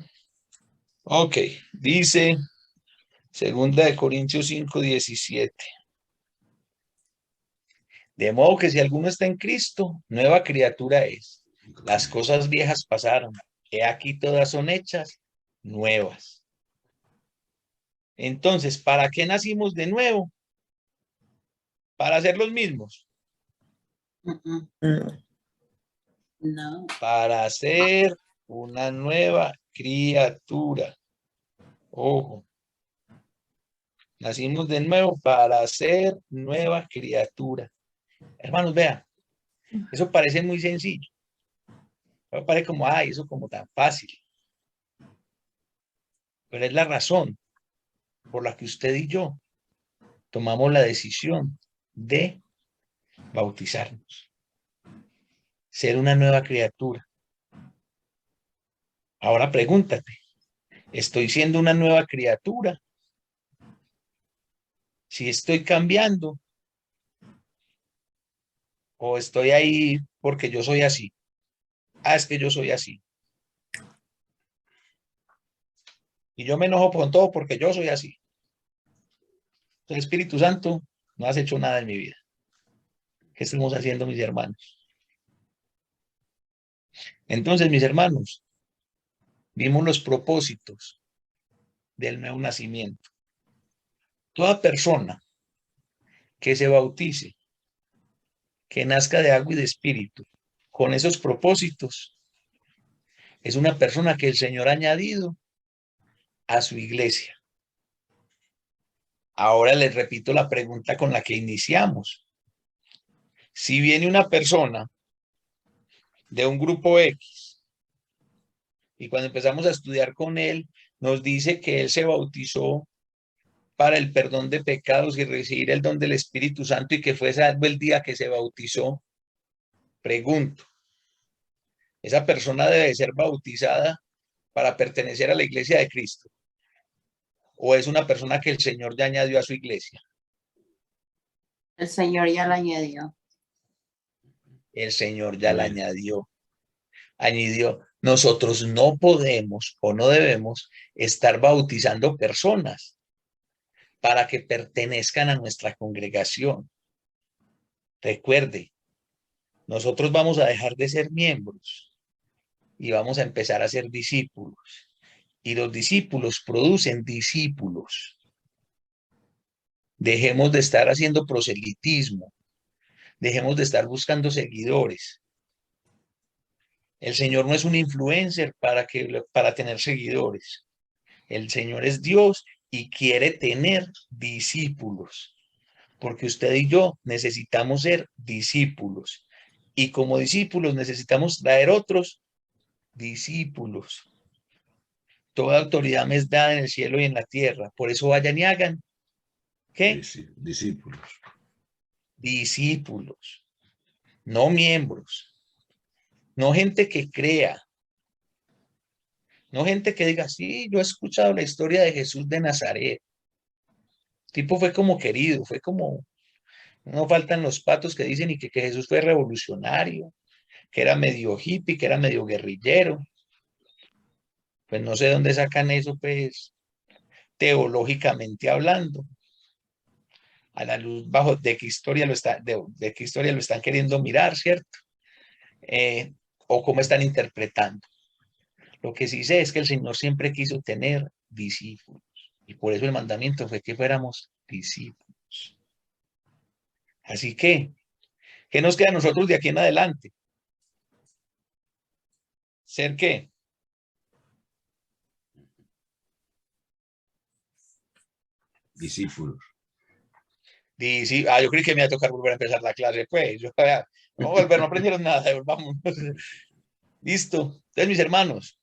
S1: Ok, dice Segunda de Corintios 5, 17. De modo que si alguno está en Cristo, nueva criatura es. Las cosas viejas pasaron. He aquí todas son hechas nuevas. Entonces, ¿para qué nacimos de nuevo? ¿Para ser los mismos?
S5: No.
S1: Para ser una nueva criatura. Ojo. Nacimos de nuevo para ser nueva criatura. Hermanos, vean, eso parece muy sencillo. Parece como, ay, eso como tan fácil. Pero es la razón por la que usted y yo tomamos la decisión de bautizarnos. Ser una nueva criatura. Ahora pregúntate, ¿estoy siendo una nueva criatura? Si estoy cambiando o estoy ahí porque yo soy así. Ah, es que yo soy así. Y yo me enojo con todo porque yo soy así. El Espíritu Santo, no has hecho nada en mi vida. ¿Qué estamos haciendo, mis hermanos? Entonces, mis hermanos, vimos los propósitos del nuevo nacimiento. Toda persona que se bautice, que nazca de agua y de espíritu, con esos propósitos, es una persona que el Señor ha añadido a su iglesia. Ahora les repito la pregunta con la que iniciamos. Si viene una persona de un grupo X y cuando empezamos a estudiar con él, nos dice que él se bautizó para el perdón de pecados y recibir el don del Espíritu Santo y que fue salvo el día que se bautizó, pregunto, ¿esa persona debe ser bautizada para pertenecer a la iglesia de Cristo? ¿O es una persona que el Señor ya añadió a su iglesia?
S5: El Señor ya la añadió.
S1: El Señor ya la añadió. Nosotros no podemos o no debemos estar bautizando personas para que pertenezcan a nuestra congregación. Recuerde, nosotros vamos a dejar de ser miembros y vamos a empezar a ser discípulos. Y los discípulos producen discípulos. Dejemos de estar haciendo proselitismo. Dejemos de estar buscando seguidores. El Señor no es un influencer para tener seguidores. El Señor es Dios y quiere tener discípulos. Porque usted y yo necesitamos ser discípulos. Y como discípulos necesitamos traer otros discípulos. Toda autoridad me es dada en el cielo y en la tierra. Por eso vayan y hagan. ¿Qué?
S2: Discípulos.
S1: Discípulos. No miembros. No gente que crea. No gente que diga, sí, yo he escuchado la historia de Jesús de Nazaret. El tipo fue como querido, fue como, no faltan los patos que dicen y que Jesús fue revolucionario, que era medio hippie, que era medio guerrillero. Pues no sé de dónde sacan eso, pues, teológicamente hablando. A la luz bajo de qué historia de qué historia lo están queriendo mirar, ¿cierto? O cómo están interpretando. Lo que sí sé es que el Señor siempre quiso tener discípulos. Y por eso el mandamiento fue que fuéramos discípulos. Así que, ¿qué nos queda a nosotros de aquí en adelante? ¿Ser qué?
S2: Discípulos.
S1: Yo creí que me iba a tocar volver a empezar la clase, pues. No volver, no aprendieron nada, volvamos. Listo. Entonces, mis hermanos,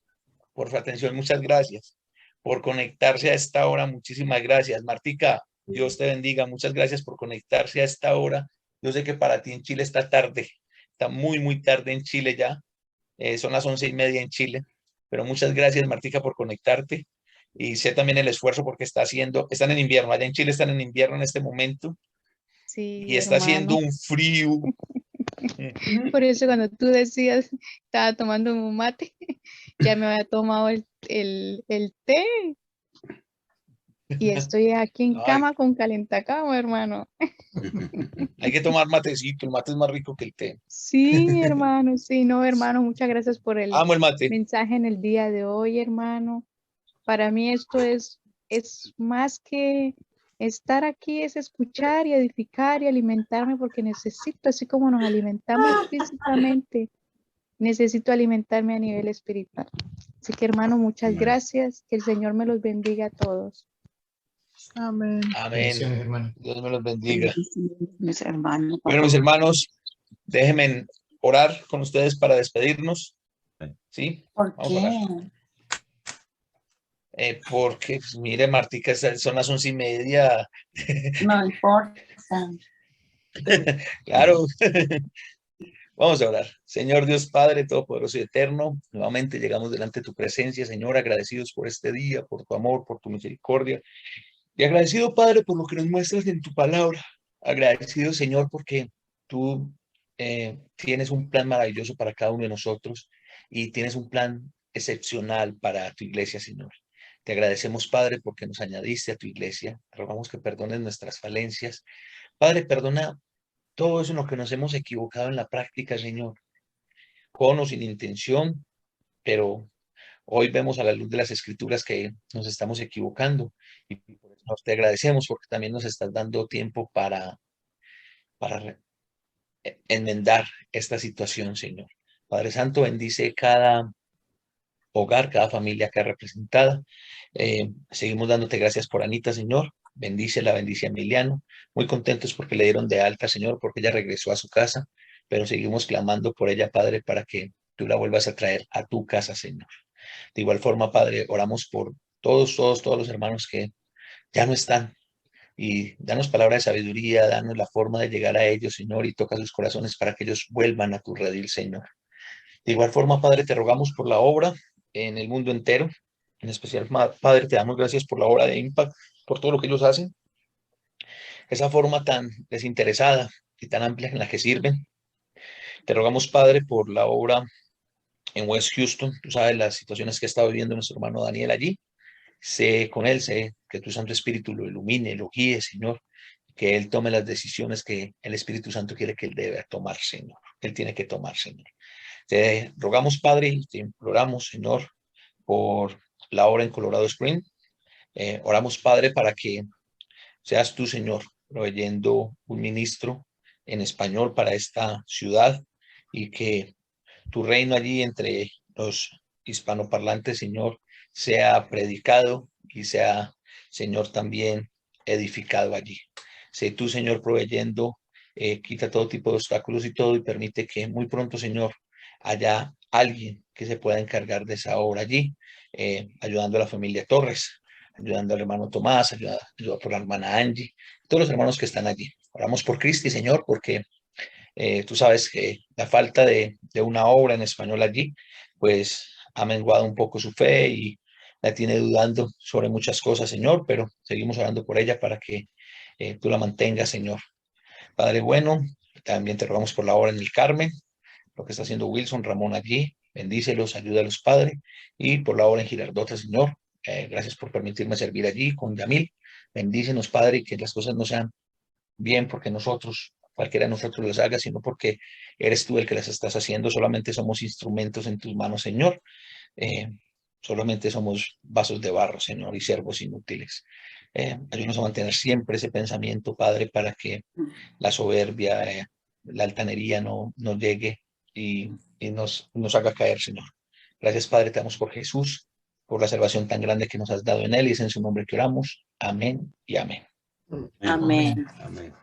S1: por su atención, muchas gracias. Por conectarse a esta hora, muchísimas gracias. Martica, Dios te bendiga. Muchas gracias por conectarse a esta hora. Yo sé que para ti en Chile está tarde. Está muy, muy tarde en Chile ya. Son las 11:30 en Chile. Pero muchas gracias, Martica, por conectarte. Y sé también el esfuerzo porque están en invierno. Allá en Chile están en invierno en este momento.
S7: Sí,
S1: Y está haciendo un frío.
S7: Por eso cuando tú decías, estaba tomando un mate, ya me había tomado el té. Y estoy aquí en cama con calentacama, hermano.
S1: Hay que tomar matecito, el mate es más rico que el té.
S7: Sí, hermano, sí, no, hermano, muchas gracias por el
S1: Amo el mate.
S7: mensaje en el día de hoy, hermano. Para mí esto es más que estar aquí, es escuchar y edificar y alimentarme porque necesito, así como nos alimentamos físicamente, necesito alimentarme a nivel espiritual. Así que, hermano, muchas gracias. Que el Señor me los bendiga a todos.
S4: Amén.
S1: Amén.
S3: Hermano.
S1: Dios me los bendiga.
S5: Mis hermanos.
S1: Bueno, mis hermanos, déjenme orar con ustedes para despedirnos. ¿Sí?
S5: ¿Por
S1: Vamos a orar. Porque, pues, mire, Martica, son las 11:30.
S5: No importa.
S1: Claro. Vamos a orar. Señor Dios Padre Todopoderoso y Eterno, nuevamente llegamos delante de tu presencia, Señor, agradecidos por este día, por tu amor, por tu misericordia. Y agradecido, Padre, por lo que nos muestras en tu palabra. Agradecido, Señor, porque tú tienes un plan maravilloso para cada uno de nosotros y tienes un plan excepcional para tu iglesia, Señor. Te agradecemos, Padre, porque nos añadiste a tu iglesia. Te rogamos que perdones nuestras falencias. Padre, perdona todo eso en lo que nos hemos equivocado en la práctica, Señor. con o sin intención, pero hoy vemos a la luz de las escrituras que nos estamos equivocando y por eso te agradecemos porque también nos estás dando tiempo para enmendar esta situación, Señor. Padre Santo, bendice cada hogar, cada familia acá representada. Seguimos dándote gracias por Anita, Señor. Bendícela, bendice a Emiliano. Muy contentos porque le dieron de alta, Señor, porque ella regresó a su casa, pero seguimos clamando por ella, Padre, para que tú la vuelvas a traer a tu casa, Señor. De igual forma, Padre, oramos por todos los hermanos que ya no están. Y danos palabra de sabiduría, danos la forma de llegar a ellos, Señor, y toca sus corazones para que ellos vuelvan a tu redil, Señor. De igual forma, Padre, te rogamos por la obra en el mundo entero. En especial, Padre, te damos gracias por la obra de Impact, por todo lo que ellos hacen. Esa forma tan desinteresada y tan amplia en la que sirven. Te rogamos, Padre, por la obra en West Houston. Tú sabes las situaciones que está viviendo nuestro hermano Daniel allí. Sé con él, sé que tu Santo Espíritu lo ilumine, lo guíe, Señor. Que él tome las decisiones que el Espíritu Santo quiere que él debe tomar, Señor. Que él tiene que tomar, Señor. Te rogamos, Padre, y te imploramos, Señor, por la obra en Colorado Spring. Oramos, Padre, para que seas tú, Señor, proveyendo un ministro en español para esta ciudad y que tu reino allí entre los hispanoparlantes, Señor, sea predicado y sea, Señor, también edificado allí. Sé tú, Señor, proveyendo, quita todo tipo de obstáculos y todo y permite que muy pronto, Señor, haya alguien que se pueda encargar de esa obra allí, ayudando a la familia Torres, ayudando al hermano Tomás, ayudando por la hermana Angie, todos los hermanos que están allí. Oramos por Cristi, Señor, porque tú sabes que la falta de una obra en español allí, pues ha menguado un poco su fe y la tiene dudando sobre muchas cosas, Señor, pero seguimos orando por ella para que tú la mantengas, Señor. Padre bueno, también te rogamos por la obra en el Carmen, lo que está haciendo Wilson, Ramón allí, bendícelos, ayúdalos, Padre, y por la obra en Girardota, Señor. Gracias por permitirme servir allí con Yamil. Bendícenos, Padre, y que las cosas no sean bien porque nosotros, cualquiera de nosotros las haga, sino porque eres tú el que las estás haciendo. Solamente somos instrumentos en tus manos, Señor. Eh, solamente somos vasos de barro, Señor, y siervos inútiles. Ayúdanos a mantener siempre ese pensamiento, Padre, para que la soberbia, la altanería no llegue y nos haga caer, Señor. Gracias, Padre, te damos por Jesús, por la salvación tan grande que nos has dado en él, y es en su nombre que oramos. Amén y amén.
S5: Amén.
S2: Amén.